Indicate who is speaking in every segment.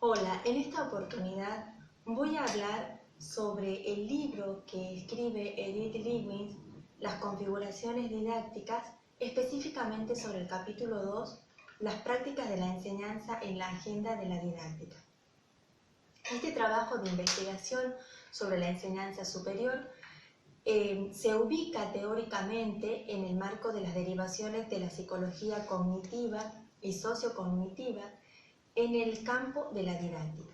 Speaker 1: Hola, en esta oportunidad voy a hablar sobre el libro que escribe Edith Liebing, Las configuraciones didácticas, específicamente sobre el capítulo 2, las prácticas de la enseñanza en la agenda de la didáctica. Este trabajo de investigación sobre la enseñanza superior se ubica teóricamente en el marco de las derivaciones de la psicología cognitiva y sociocognitiva en el campo de la didáctica.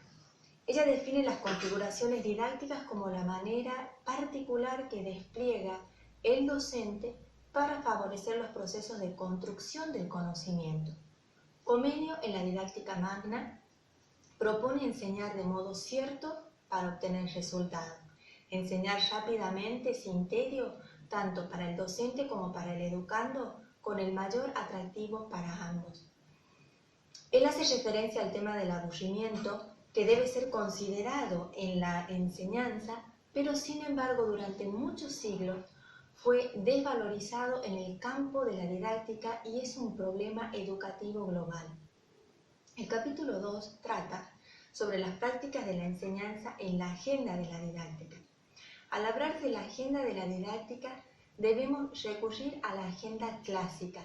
Speaker 1: Ella define las configuraciones didácticas como la manera particular que despliega el docente para favorecer los procesos de construcción del conocimiento. Comenio, en la didáctica magna, propone enseñar de modo cierto para obtener resultados, enseñar rápidamente, sin tedio, tanto para el docente como para el educando, con el mayor atractivo para ambos. Él hace referencia al tema del aburrimiento, que debe ser considerado en la enseñanza, pero sin embargo durante muchos siglos fue desvalorizado en el campo de la didáctica y es un problema educativo global. El capítulo 2 trata sobre las prácticas de la enseñanza en la agenda de la didáctica. Al hablar de la agenda de la didáctica, debemos recurrir a la agenda clásica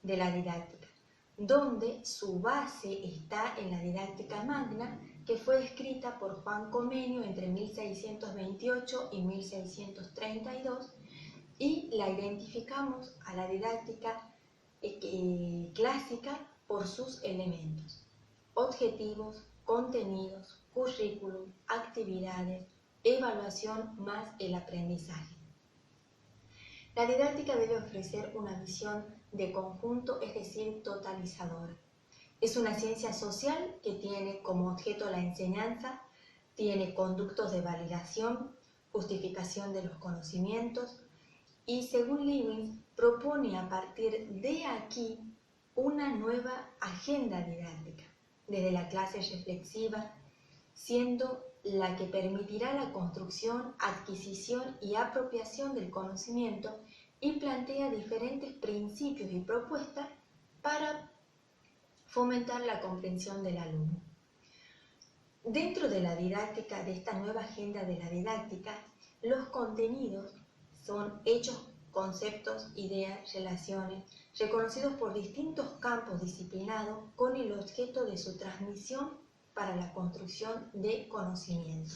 Speaker 1: de la didáctica, donde su base está en la didáctica magna, que fue escrita por Juan Comenio entre 1628 y 1632, y la identificamos a la didáctica clásica por sus elementos: objetivos, contenidos, currículum, actividades, evaluación más el aprendizaje. La didáctica debe ofrecer una visión de conjunto, es decir, totalizadora. Es una ciencia social que tiene como objeto la enseñanza, tiene conductos de validación, justificación de los conocimientos y, según Liebing, propone a partir de aquí una nueva agenda didáctica, desde la clase reflexiva, siendo la que permitirá la construcción, adquisición y apropiación del conocimiento, y plantea diferentes principios y propuestas para fomentar la comprensión del alumno. Dentro de la didáctica, de esta nueva agenda de la didáctica, los contenidos son hechos, conceptos, ideas, relaciones, reconocidos por distintos campos disciplinados con el objeto de su transmisión para la construcción de conocimiento.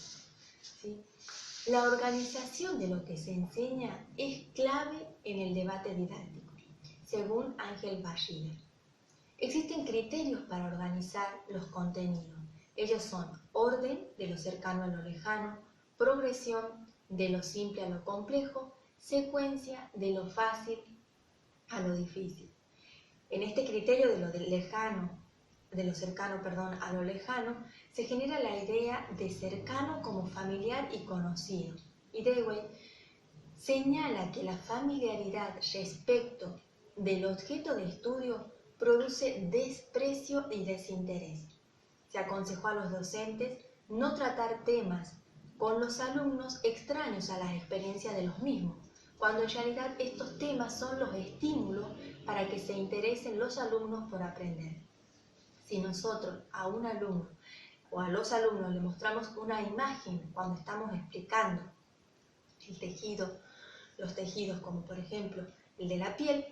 Speaker 1: ¿Sí? La organización de lo que se enseña es clave en el debate didáctico, según Ángel Barriga. Existen criterios para organizar los contenidos. Ellos son orden, de lo cercano a lo lejano; progresión, de lo simple a lo complejo; secuencia, de lo fácil a lo difícil. En este criterio de lo cercano a lo lejano, se genera la idea de cercano como familiar y conocido. Y Dewey señala que la familiaridad respecto del objeto de estudio produce desprecio y desinterés. Se aconsejó a los docentes no tratar temas con los alumnos extraños a las experiencias de los mismos, cuando en realidad estos temas son los estímulos para que se interesen los alumnos por aprender. Si nosotros a un alumno o a los alumnos le mostramos una imagen cuando estamos explicando los tejidos, como por ejemplo el de la piel,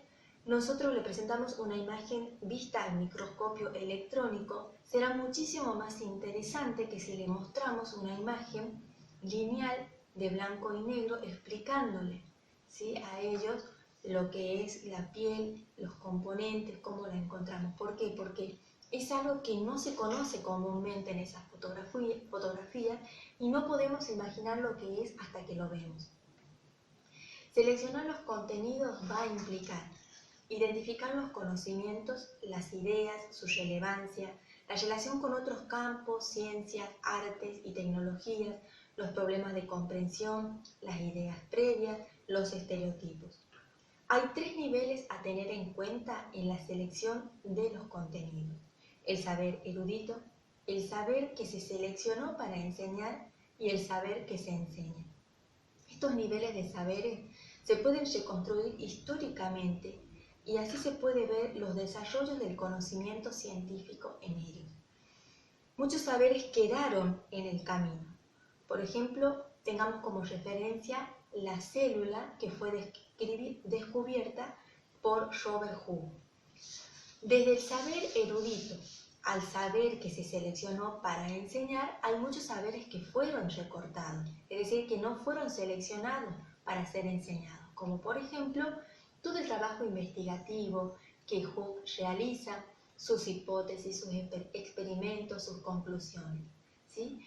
Speaker 1: nosotros le presentamos una imagen vista al microscopio electrónico, será muchísimo más interesante que si le mostramos una imagen lineal de blanco y negro explicándole, ¿sí?, a ellos lo que es la piel, los componentes, cómo la encontramos. ¿Por qué? Porque es algo que no se conoce comúnmente en esas fotografías y no podemos imaginar lo que es hasta que lo vemos. Seleccionar los contenidos va a implicar identificar los conocimientos, las ideas, su relevancia, la relación con otros campos, ciencias, artes y tecnologías, los problemas de comprensión, las ideas previas, los estereotipos. Hay 3 niveles a tener en cuenta en la selección de los contenidos: el saber erudito, el saber que se seleccionó para enseñar y el saber que se enseña. Estos niveles de saberes se pueden reconstruir históricamente y así se puede ver los desarrollos del conocimiento científico en ellos. muchos saberes quedaron en el camino. Por ejemplo, tengamos como referencia la célula que fue descubierta por Robert Hooke. Desde el saber erudito al saber que se seleccionó para enseñar, hay muchos saberes que fueron recortados, es decir, que no fueron seleccionados para ser enseñados, como por ejemplo todo el trabajo investigativo que Hooke realiza, sus hipótesis, sus experimentos, sus conclusiones, ¿sí?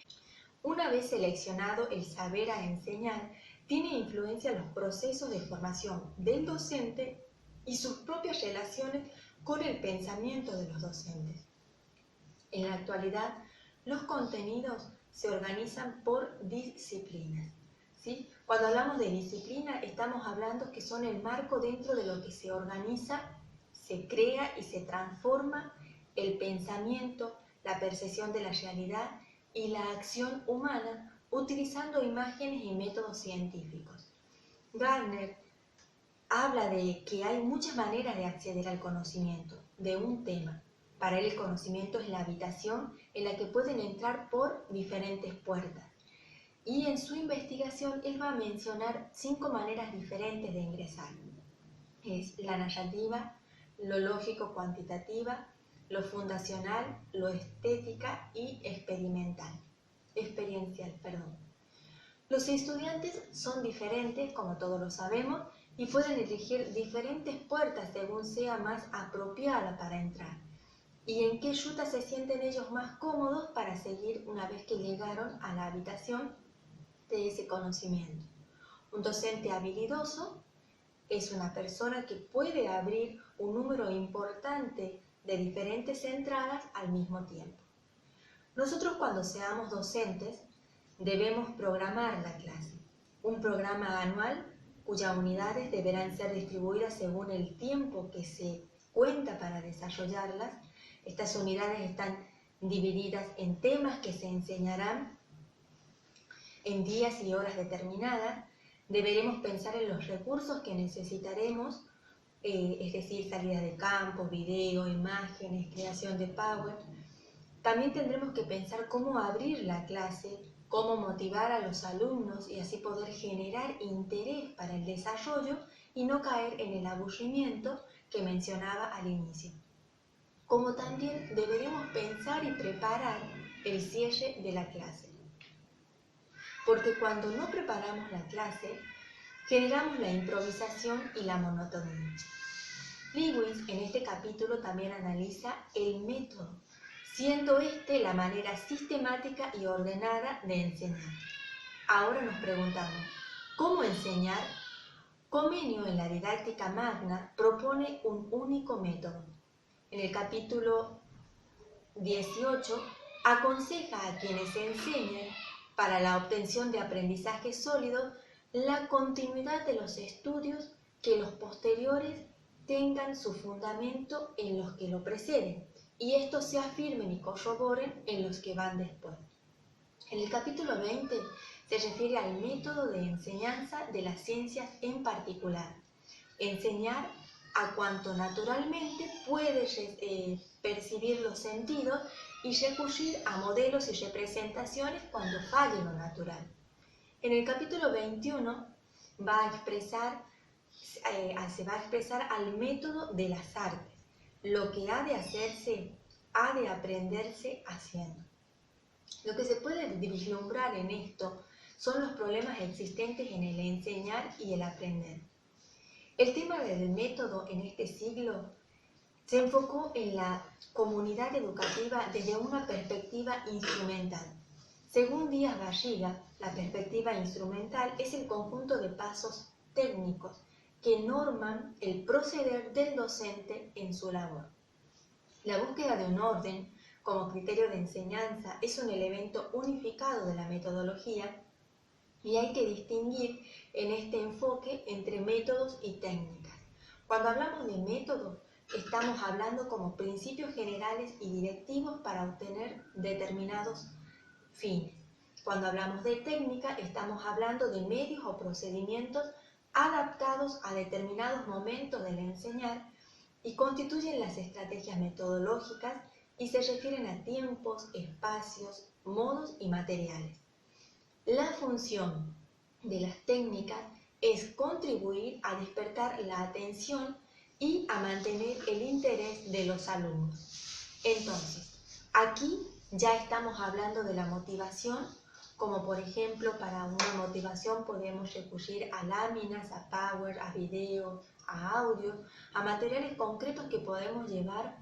Speaker 1: Una vez seleccionado el saber a enseñar, tiene influencia en los procesos de formación del docente y sus propias relaciones con el pensamiento de los docentes. En la actualidad, los contenidos se organizan por disciplinas, ¿sí? Cuando hablamos de disciplina, estamos hablando que son el marco dentro de lo que se organiza, se crea y se transforma el pensamiento, la percepción de la realidad y la acción humana utilizando imágenes y métodos científicos. Gardner habla de que hay muchas maneras de acceder al conocimiento de un tema. Para él el conocimiento es la habitación en la que pueden entrar por diferentes puertas. Y en su investigación él va a mencionar 5 maneras diferentes de ingresar. Es la narrativa, lo lógico cuantitativa, lo fundacional, lo estética y experiencial. Los estudiantes son diferentes, como todos lo sabemos, y pueden elegir diferentes puertas según sea más apropiada para entrar y en qué ruta se sienten ellos más cómodos para seguir una vez que llegaron a la habitación de ese conocimiento. Un docente habilidoso es una persona que puede abrir un número importante de diferentes entradas al mismo tiempo. Nosotros cuando seamos docentes debemos programar la clase, un programa anual cuyas unidades deberán ser distribuidas según el tiempo que se cuenta para desarrollarlas. Estas unidades están divididas en temas que se enseñarán en días y horas determinadas. Deberemos pensar en los recursos que necesitaremos, es decir, salidas de campo, video, imágenes, creación de Power. También tendremos que pensar cómo abrir la clase, cómo motivar a los alumnos y así poder generar interés para el desarrollo y no caer en el aburrimiento que mencionaba al inicio. Como también deberemos pensar y preparar el cierre de la clase. Porque cuando no preparamos la clase, generamos la improvisación y la monotonía. Lewis en este capítulo también analiza el método, siendo este la manera sistemática y ordenada de enseñar. Ahora nos preguntamos, ¿cómo enseñar? Comenio en la didáctica magna propone un único método. En el capítulo 18 aconseja a quienes enseñan para la obtención de aprendizaje sólido la continuidad de los estudios que los posteriores tengan su fundamento en los que lo preceden y estos se afirmen y corroboren en los que van después. En el capítulo 20 se refiere al método de enseñanza de las ciencias en particular. Enseñar a cuanto naturalmente puede percibir los sentidos y recurrir a modelos y representaciones cuando falle lo natural. En el capítulo 21 se va a expresar al método de las artes. Lo que ha de hacerse, ha de aprenderse haciendo. Lo que se puede vislumbrar en esto son los problemas existentes en el enseñar y el aprender. El tema del método en este siglo se enfocó en la comunidad educativa desde una perspectiva instrumental. Según Díaz Barriga, la perspectiva instrumental es el conjunto de pasos técnicos que norman el proceder del docente en su labor. La búsqueda de un orden como criterio de enseñanza es un elemento unificado de la metodología y hay que distinguir en este enfoque entre métodos y técnicas. Cuando hablamos de métodos, estamos hablando como principios generales y directivos para obtener determinados fines. Cuando hablamos de técnica, estamos hablando de medios o procedimientos adaptados a determinados momentos del enseñar y constituyen las estrategias metodológicas y se refieren a tiempos, espacios, modos y materiales. La función de las técnicas es contribuir a despertar la atención y a mantener el interés de los alumnos. Entonces, aquí ya estamos hablando de la motivación, como por ejemplo para una motivación podemos recurrir a láminas, a power, a video, a audio, a materiales concretos que podemos llevar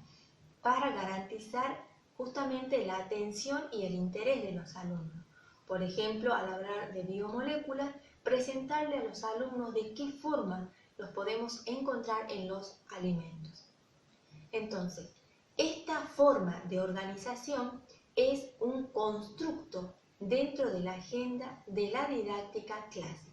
Speaker 1: para garantizar justamente la atención y el interés de los alumnos. Por ejemplo, al hablar de biomoléculas, presentarle a los alumnos de qué forma los podemos encontrar en los alimentos. Entonces, esta forma de organización es un constructo dentro de la agenda de la didáctica clase.